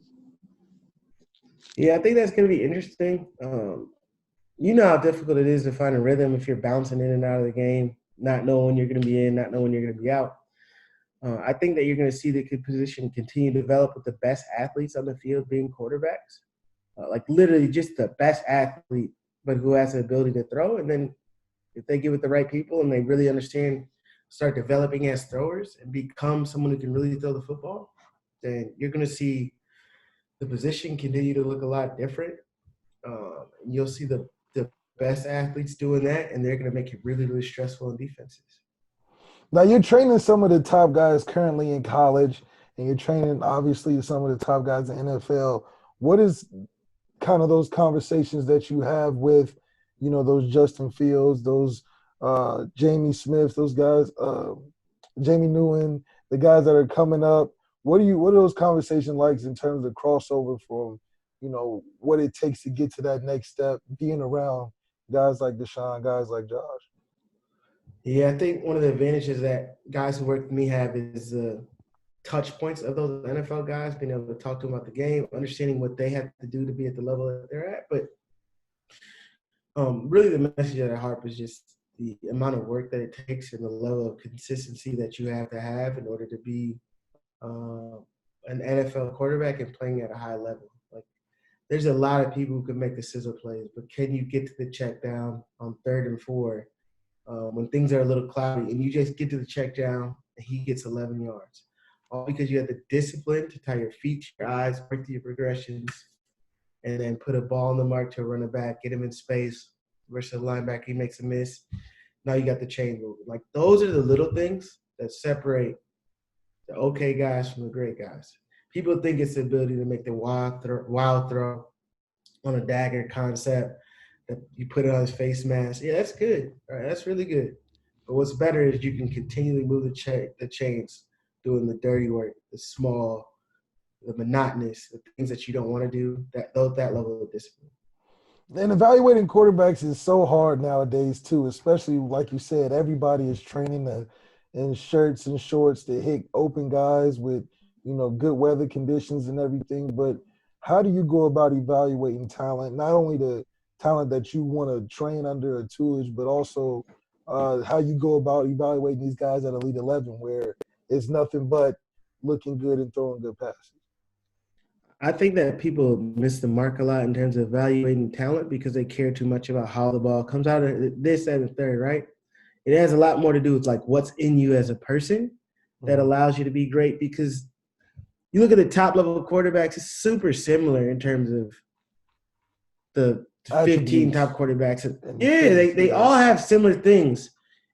[SPEAKER 3] Yeah, I think that's going to be interesting. You know how difficult it is to find a rhythm if you're bouncing in and out of the game, not knowing when you're going to be in, not knowing when you're going to be out. I think that you're going to see the position continue to develop with the best athletes on the field being quarterbacks. Like literally just the best athlete, but who has the ability to throw. And then if they get with the right people and they really understand, start developing as throwers and become someone who can really throw the football, then you're going to see the position continue to look a lot different. You'll see the best athletes doing that, and they're going to make it really, really stressful in defenses.
[SPEAKER 2] Now, you're training some of the top guys currently in college, and you're training, obviously, some of the top guys in NFL. What is kind of those conversations that you have with, you know, those Justin Fields, those Jamie Smith, those guys, Jamie Newman, the guys that are coming up? What are those conversations like in terms of crossover from, you know, what it takes to get to that next step, being around guys like Deshaun, guys like Josh?
[SPEAKER 3] Yeah, I think one of the advantages that guys who work with me have is the touch points of those NFL guys, being able to talk to them about the game, understanding what they have to do to be at the level that they're at. But really the message at heart is just the amount of work that it takes and the level of consistency that you have to have in order to be an NFL quarterback and playing at a high level. Like, there's a lot of people who can make the scissor plays, but can you get to the check down on 3rd and 4 when things are a little cloudy and you just get to the check down and he gets 11 yards? All because you have the discipline to tie your feet to your eyes, work through your progressions, and then put a ball on the mark to a running back, get him in space versus a linebacker, he makes a miss. Now you got the chain moving. Like, those are the little things that separate the okay guys from the great guys. People think it's the ability to make the wild throw on a dagger concept that you put it on his face mask. Yeah, that's good. All right, that's really good. But what's better is you can continually move the chains, doing the dirty work, the small, the monotonous, the things that you don't want to do, that level of discipline.
[SPEAKER 2] And evaluating quarterbacks is so hard nowadays too, especially like you said, everybody is training in shirts and shorts to hit open guys with, good weather conditions and everything. But how do you go about evaluating talent? Not only the talent that you want to train under a tutelage, but also how you go about evaluating these guys at Elite 11, where it's nothing but looking good and throwing good passes.
[SPEAKER 3] I think that people miss the mark a lot in terms of evaluating talent because they care too much about how the ball comes out of this, that, and third, right? It has a lot more to do with like what's in you as a person that allows you to be great, because you look at the top level of quarterbacks, it's super similar in terms of the 15 top quarterbacks. Yeah, they all have similar things.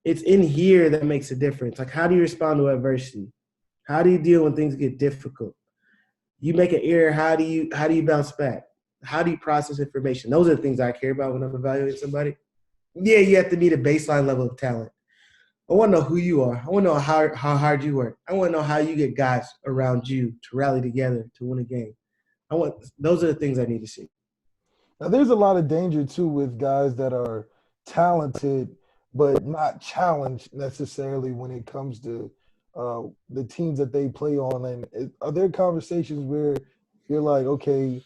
[SPEAKER 3] It's in here that makes a difference. Like, how do you respond to adversity? How do you deal when things get difficult? You make an error, how do you bounce back? How do you process information? Those are the things I care about when I'm evaluating somebody. Yeah, you have to meet a baseline level of talent. I want to know who you are. I want to know how hard you work. I want to know how you get guys around you to rally together to win a game. Those are the things I need to see.
[SPEAKER 2] Now, there's a lot of danger too with guys that are talented but not challenged necessarily when it comes to the teams that they play on. And are there conversations where you're like, okay,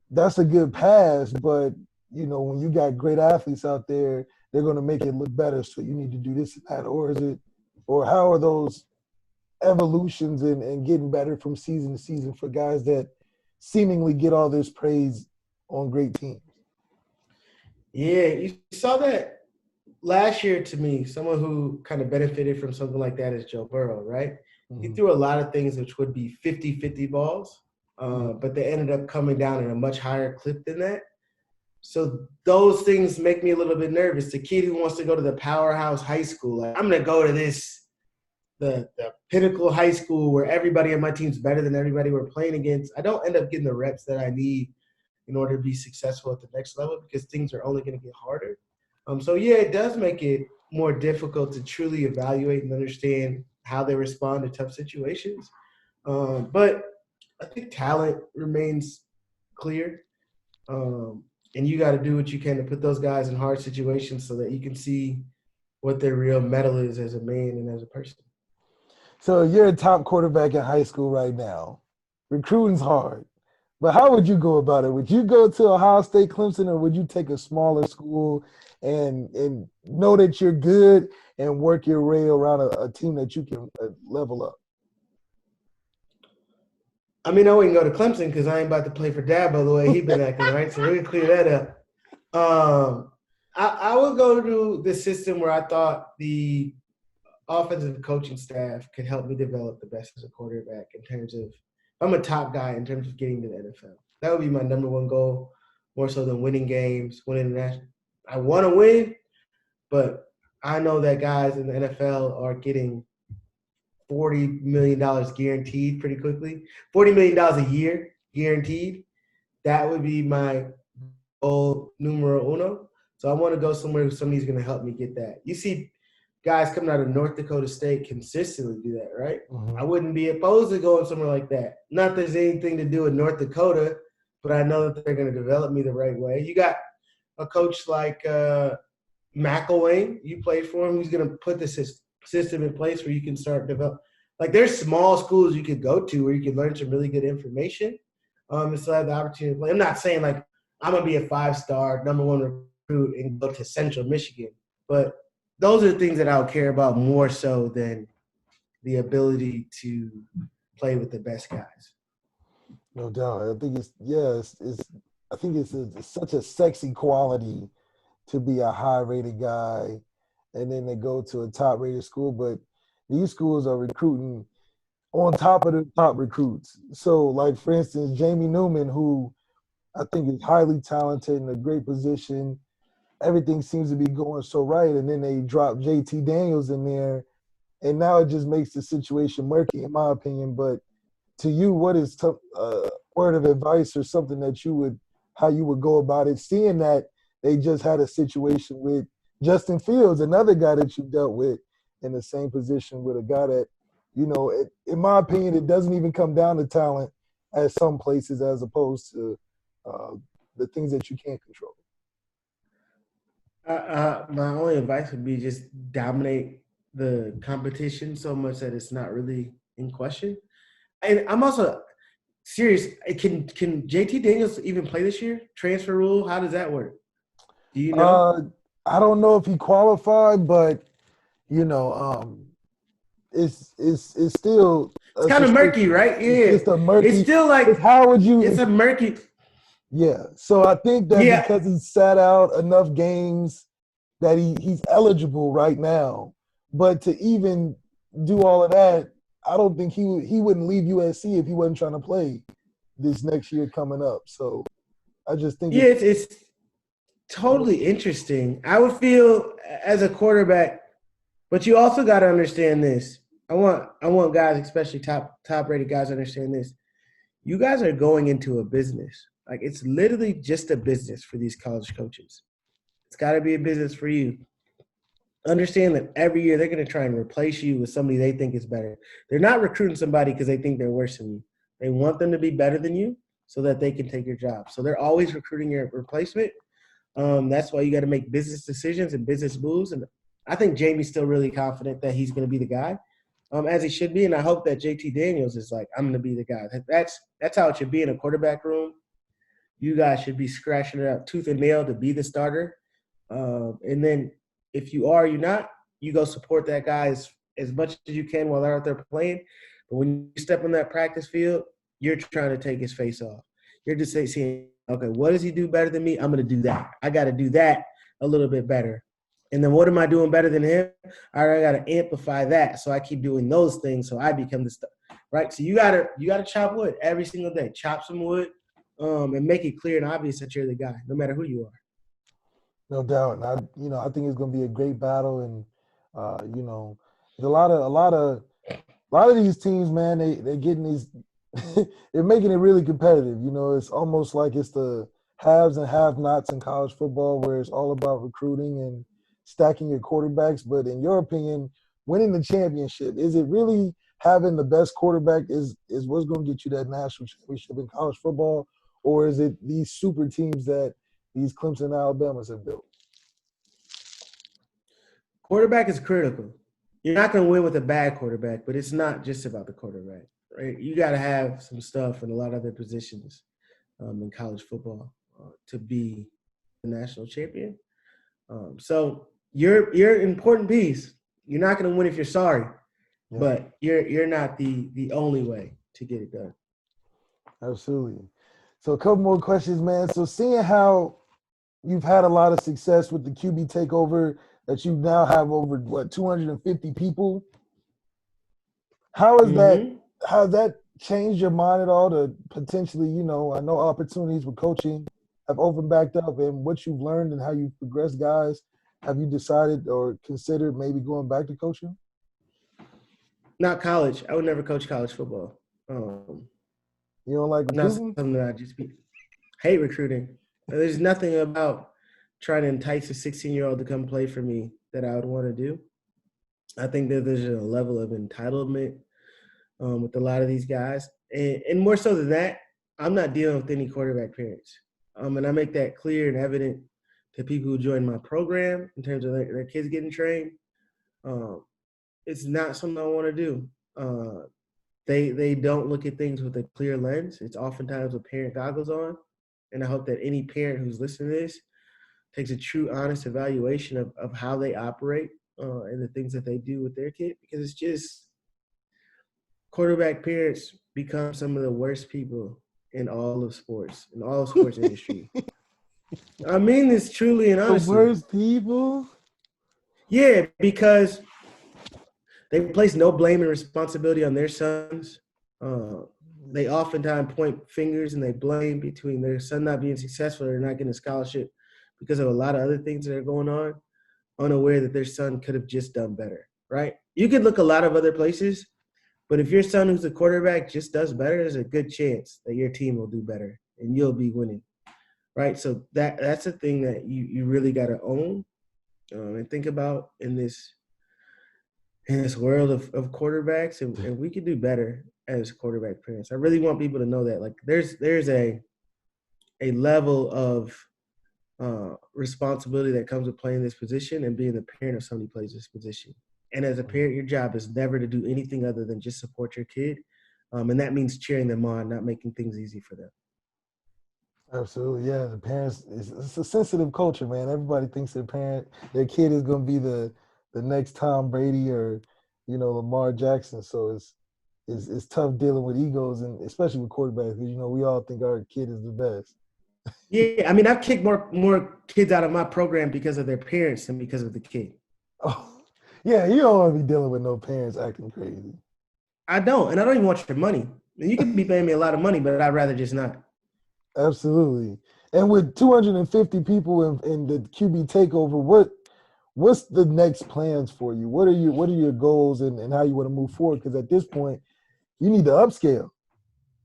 [SPEAKER 2] that's a good pass, but when you got great athletes out there, they're going to make it look better, so you need to do this and that? Or how are those evolutions and getting better from season to season for guys that seemingly get all this praise on great teams?
[SPEAKER 3] Yeah, you saw that last year. To me, someone who kind of benefited from something like that is Joe Burrow, right? Mm-hmm. He threw a lot of things which would be 50-50 balls, but they ended up coming down at a much higher clip than that. So those things make me a little bit nervous. The kid who wants to go to the powerhouse high school, like, I'm going to go to the pinnacle high school where everybody on my team's better than everybody we're playing against. I don't end up getting the reps that I need in order to be successful at the next level, because things are only going to get harder. So, yeah, it does make it more difficult to truly evaluate and understand how they respond to tough situations. But I think talent remains clear. And you got to do what you can to put those guys in hard situations so that you can see what their real mettle is as a man and as a person.
[SPEAKER 2] So you're a top quarterback in high school right now. Recruiting's hard. But how would you go about it? Would you go to Ohio State, Clemson, or would you take a smaller school and know that you're good and work your way around a team that you can level up?
[SPEAKER 3] I mean, I wouldn't go to Clemson because I ain't about to play for Dabo the way he's been acting, right? So we can clear that up. I would go to the system where I thought the offensive coaching staff could help me develop the best as a quarterback in terms of – I'm a top guy in terms of getting to the NFL. That would be my number one goal, more so than winning games, winning the national. I want to win, but I know that guys in the NFL are getting $40 million guaranteed pretty quickly. $40 million a year guaranteed. That would be my goal numero uno. So I want to go somewhere where somebody's going to help me get that. You see guys coming out of North Dakota State consistently do that, right? Mm-hmm. I wouldn't be opposed to going somewhere like that. Not that there's anything to do with North Dakota, but I know that they're going to develop me the right way. You got a coach like McElwain. You played for him. He's going to put the system in place where you can start develop. Like, there's small schools you could go to where you can learn some really good information and still have the opportunity to play. I'm not saying, like, I'm going to be a 5-star, number one recruit and go to Central Michigan. But those are the things that I'll care about more so than the ability to play with the best guys.
[SPEAKER 2] No doubt. I think I think it's such a sexy quality to be a high-rated guy, and then they go to a top-rated school. But these schools are recruiting on top of the top recruits. So, like for instance, Jamie Newman, who I think is highly talented in a great position. Everything seems to be going so right, and then they drop JT Daniels in there, and now it just makes the situation murky, in my opinion. But to you, what is word of advice or something that how you would go about it, seeing that they just had a situation with Justin Fields, another guy that you dealt with in the same position with a guy that, in my opinion, it doesn't even come down to talent at some places as opposed to the things that you can't control.
[SPEAKER 3] My only advice would be just dominate the competition so much that it's not really in question. And I'm also serious. Can JT Daniels even play this year? Transfer rule? How does that work? Do you know?
[SPEAKER 2] I don't know if he qualified, but it's still
[SPEAKER 3] it's kind of murky, right? Yeah,
[SPEAKER 2] it's a murky.
[SPEAKER 3] It's still like
[SPEAKER 2] how would you?
[SPEAKER 3] It's a murky.
[SPEAKER 2] Yeah, so I think that because he sat out enough games, that he's eligible right now. But to even do all of that, I don't think he wouldn't leave USC if he wasn't trying to play this next year coming up. So I just think
[SPEAKER 3] it's totally interesting. I would feel as a quarterback, but you also got to understand this. I want guys, especially top rated guys, to understand this. You guys are going into a business. Like, it's literally just a business for these college coaches. It's got to be a business for you. Understand that every year they're going to try and replace you with somebody they think is better. They're not recruiting somebody because they think they're worse than you. They want them to be better than you so that they can take your job. So they're always recruiting your replacement. That's why you got to make business decisions and business moves. And I think Jamie's still really confident that he's going to be the guy, as he should be. And I hope that JT Daniels is like, I'm going to be the guy. That's how it should be in a quarterback room. You guys should be scratching it out tooth and nail to be the starter. And then if you are, you're not, you go support that guy as much as you can while they're out there playing. But when you step on that practice field, you're trying to take his face off. You're just saying, okay, what does he do better than me? I'm going to do that. I got to do that a little bit better. And then what am I doing better than him? I got to amplify that. So I keep doing those things so I become the star, right? So you got to chop wood every single day. Chop some wood and make it clear and obvious that you're the guy, no matter who you are.
[SPEAKER 2] No doubt. And I think it's going to be a great battle. And, there's a lot of these teams, man, they're getting these – they're making it really competitive. It's almost like it's the haves and have-nots in college football where it's all about recruiting and stacking your quarterbacks. But in your opinion, winning the championship, is it really having the best quarterback is what's going to get you that national championship in college football? Or is it these super teams that these Clemson and Alabamas have built?
[SPEAKER 3] Quarterback is critical. You're not going to win with a bad quarterback, but it's not just about the quarterback, right? You got to have some stuff in a lot of other positions in college football to be the national champion. So you're an important piece. You're not going to win if you're sorry, but you're not the only way to get it done.
[SPEAKER 2] Absolutely. So a couple more questions, man. So seeing how you've had a lot of success with the QB takeover, that you now have over 250 people. How has that changed your mind at all to potentially, I know opportunities with coaching have opened back up, and what you've learned and how you've progressed guys, have you decided or considered maybe going back to coaching?
[SPEAKER 3] Not college. I would never coach college football.
[SPEAKER 2] You don't like recruiting?
[SPEAKER 3] Not something that I hate recruiting. There's nothing about trying to entice a 16-year-old to come play for me that I would want to do. I think that there's a level of entitlement with a lot of these guys. And more so than that, I'm not dealing with any quarterback parents. And I make that clear and evident to people who join my program in terms of their kids getting trained. It's not something I want to do. They don't look at things with a clear lens. It's oftentimes with parent goggles on. And I hope that any parent who's listening to this takes a true, honest evaluation of how they operate and the things that they do with their kid, because it's just quarterback parents become some of the worst people in all of sports, in all of sports industry. I mean this truly and
[SPEAKER 2] The
[SPEAKER 3] honestly.
[SPEAKER 2] worst people.
[SPEAKER 3] Yeah, because they place no blame and responsibility on their sons. They oftentimes point fingers and they blame between their son not being successful or not getting a scholarship because of a lot of other things that are going on, unaware that their son could have just done better, right? You could look a lot of other places, but if your son who's a quarterback just does better, there's a good chance that your team will do better and you'll be winning, right? So that's a thing that you really got to own and think about in this world of quarterbacks, and we could do better as quarterback parents. I really want people to know that, like, there's a level of responsibility that comes with playing this position and being the parent of somebody who plays this position. And as a parent, your job is never to do anything other than just support your kid, and that means cheering them on, not making things easy for them.
[SPEAKER 2] Absolutely, yeah. The parents, it's a sensitive culture, man. Everybody thinks their kid is going to be the next Tom Brady or, Lamar Jackson. So it's tough dealing with egos, and especially with quarterbacks, because we all think our kid is the best.
[SPEAKER 3] Yeah, I mean, I've kicked more kids out of my program because of their parents than because of the kid.
[SPEAKER 2] Oh, yeah, you don't want to be dealing with no parents acting crazy.
[SPEAKER 3] I don't, and I don't even want your money. And you could be paying me a lot of money, but I'd rather just not.
[SPEAKER 2] Absolutely. And with 250 people in the QB takeover, what's the next plans for you? What are your goals and how you want to move forward? Because at this point, you need to upscale.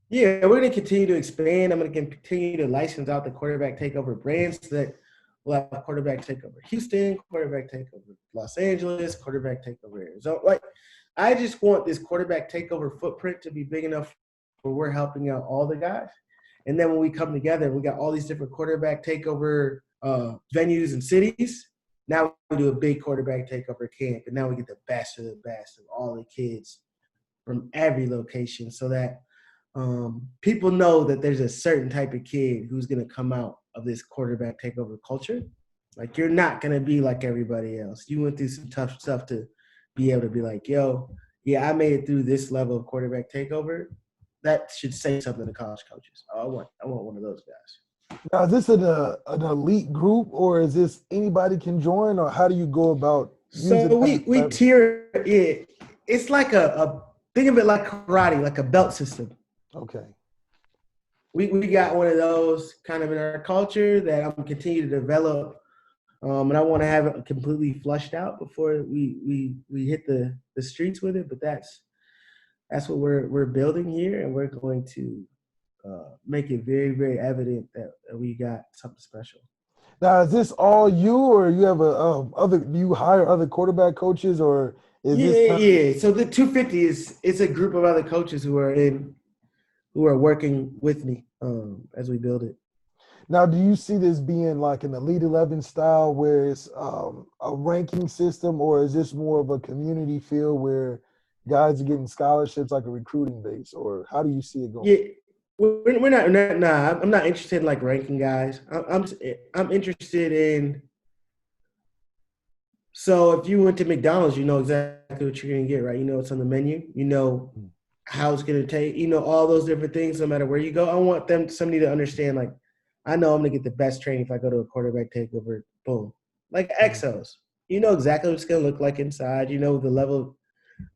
[SPEAKER 3] Yeah, we're going to continue to expand. I'm going to continue to license out the quarterback takeover brands so that we'll have quarterback takeover Houston, quarterback takeover Los Angeles, quarterback takeover Arizona. Like, I just want this quarterback takeover footprint to be big enough where we're helping out all the guys. And then when we come together, we got all these different quarterback takeover venues and cities. Now we do a big quarterback takeover camp, and now we get the best of all the kids from every location, so that people know that there's a certain type of kid who's going to come out of this quarterback takeover culture. Like, you're not going to be like everybody else. You went through some tough stuff to be able to be like, yo, yeah, I made it through this level of quarterback takeover. That should say something to college coaches. I want one of those guys.
[SPEAKER 2] Now, is this an elite group, or is this anybody can join, or how do you go about using
[SPEAKER 3] So we tier it. It's like a think of it like karate, like a belt system.
[SPEAKER 2] Okay.
[SPEAKER 3] We got one of those kind of in our culture that I'm continue to develop, and I want to have it completely flushed out before we hit the streets with it. But that's what we're building here, and we're going to make it very, very evident that we got something special.
[SPEAKER 2] Now, is this all you, or you have do you hire other quarterback coaches, or is this?
[SPEAKER 3] Yeah. So the 250 is a group of other coaches who are working with me as we build it.
[SPEAKER 2] Now, do you see this being like an Elite 11 style where it's a ranking system, or is this more of a community feel where guys are getting scholarships like a recruiting base, or how do you see it going?
[SPEAKER 3] Yeah, we're not. Nah, I'm not interested in like ranking guys. I'm interested in. So if you went to McDonald's, you know exactly what you're gonna get, right? You know what's on the menu. You know how it's gonna take. You know all those different things, no matter where you go. I want somebody to understand. Like, I know I'm gonna get the best training if I go to a quarterback takeover. Boom, like Exos. You know exactly what it's gonna look like inside. You know the level.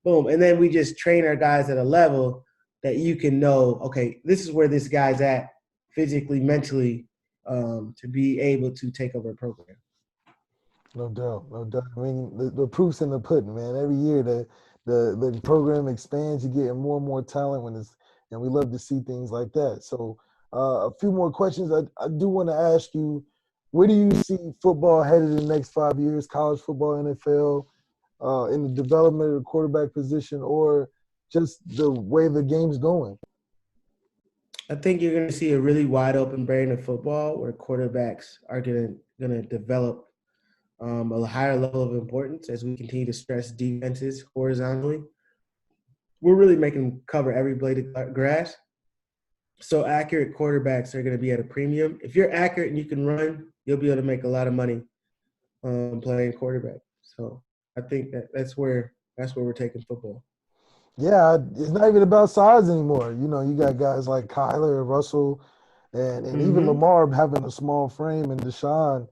[SPEAKER 3] Boom, and then we just train our guys at a level that you can know, okay, this is where this guy's at physically, mentally, to be able to take over a program.
[SPEAKER 2] No doubt. I mean, the proof's in the pudding, man. Every year the program expands. You get more and more talent and we love to see things like that. So a few more questions. I do want to ask you, where do you see football headed in the next 5 years? College football, NFL, in the development of the quarterback position, or just the way the game's going?
[SPEAKER 3] I think you're going to see a really wide open brand of football where quarterbacks are going to develop a higher level of importance as we continue to stress defenses horizontally. We're really making them cover every blade of grass. So accurate quarterbacks are going to be at a premium. If you're accurate and you can run, you'll be able to make a lot of money playing quarterback. So I think that's where we're taking football.
[SPEAKER 2] Yeah, it's not even about size anymore. You know, you got guys like Kyler, Russell, and even
[SPEAKER 3] Mm-hmm.
[SPEAKER 2] Lamar having a small frame, and Deshaun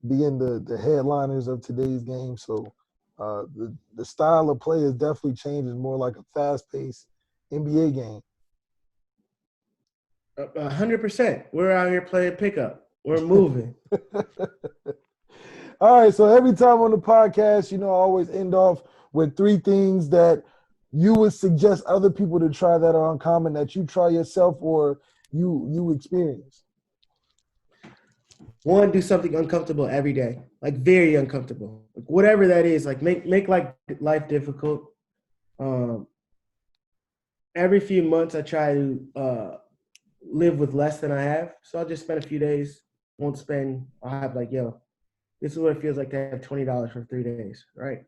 [SPEAKER 2] being the headliners of today's game. So the style of play is definitely changing, more like a fast-paced NBA game.
[SPEAKER 3] 100%. We're out here playing pickup. We're moving.
[SPEAKER 2] All right, so every time on the podcast, you know, I always end off with 3 things that you would suggest other people to try that are uncommon, that you try yourself or you experience.
[SPEAKER 3] 1, do something uncomfortable every day, like very uncomfortable, like whatever that is. Like make like life difficult. Every few months, I try to live with less than I have. So I'll just spend a few days. I'll have like, yo, this is what it feels like to have $20 for 3 days, right?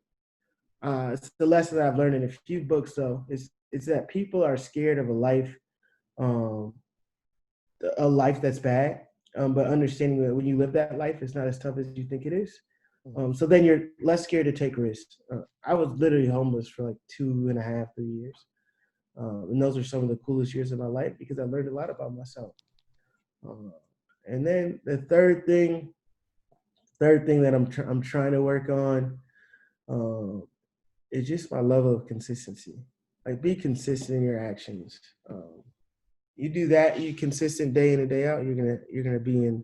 [SPEAKER 3] It's the lesson that I've learned in a few books, though. It's that people are scared of a life that's bad, but understanding that when you live that life, it's not as tough as you think it is. So then you're less scared to take risks. I was literally homeless for like 2.5, 3 years. And those are some of the coolest years of my life because I learned a lot about myself. And then the third thing that I'm trying to work on is just my level of consistency. Like, be consistent in your actions. You do that, you consistent day in and day out, you're gonna be in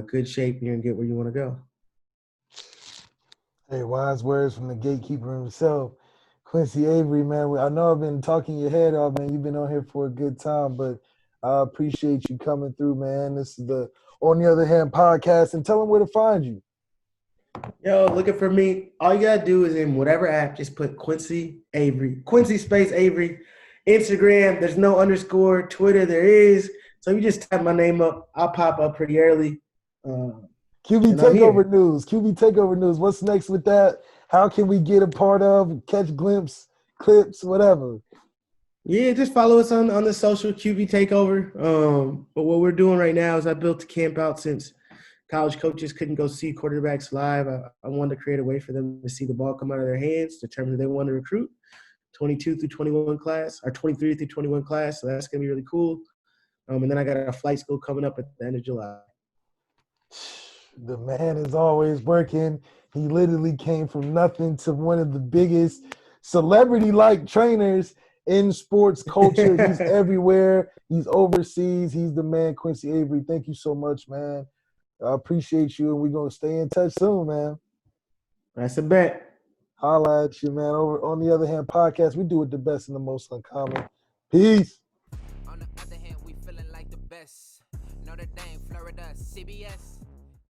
[SPEAKER 3] good shape, and you're gonna get where you want to go.
[SPEAKER 2] Hey, wise words from the gatekeeper himself, Quincy Avery, man. I know I've been talking your head off, man. You've been on here for a good time, but I appreciate you coming through, man. This is the On the Other Hand podcast, and tell them where to find you.
[SPEAKER 3] Yo, looking for me. All you gotta do is in whatever app, just put Quincy Avery, Quincy space Avery. Instagram, there's no underscore. Twitter, there is. So you just type my name up, I'll pop up pretty early.
[SPEAKER 2] QB Takeover News. QB Takeover News. What's next with that? How can we get a part of, catch glimpse, clips, whatever?
[SPEAKER 3] Yeah, just follow us on the social QB Takeover. But what we're doing right now is I built a camp out since college coaches couldn't go see quarterbacks live. I wanted to create a way for them to see the ball come out of their hands, determine who they want to recruit. 22 through 21 class, or 23 through 21 class. So that's going to be really cool. And then I got a flight school coming up at the end of July.
[SPEAKER 2] The man is always working. He literally came from nothing to one of the biggest celebrity-like trainers in sports culture. He's everywhere. He's overseas. He's the man, Quincy Avery. Thank you so much, man. I appreciate you, and we're going to stay in touch soon, man.
[SPEAKER 3] That's a bet.
[SPEAKER 2] Holla at you, man. Over On the Other Hand podcast, we do it the best and the most uncommon. Peace.
[SPEAKER 1] On the other hand, we feeling like the best. Notre Dame, Florida, CBS.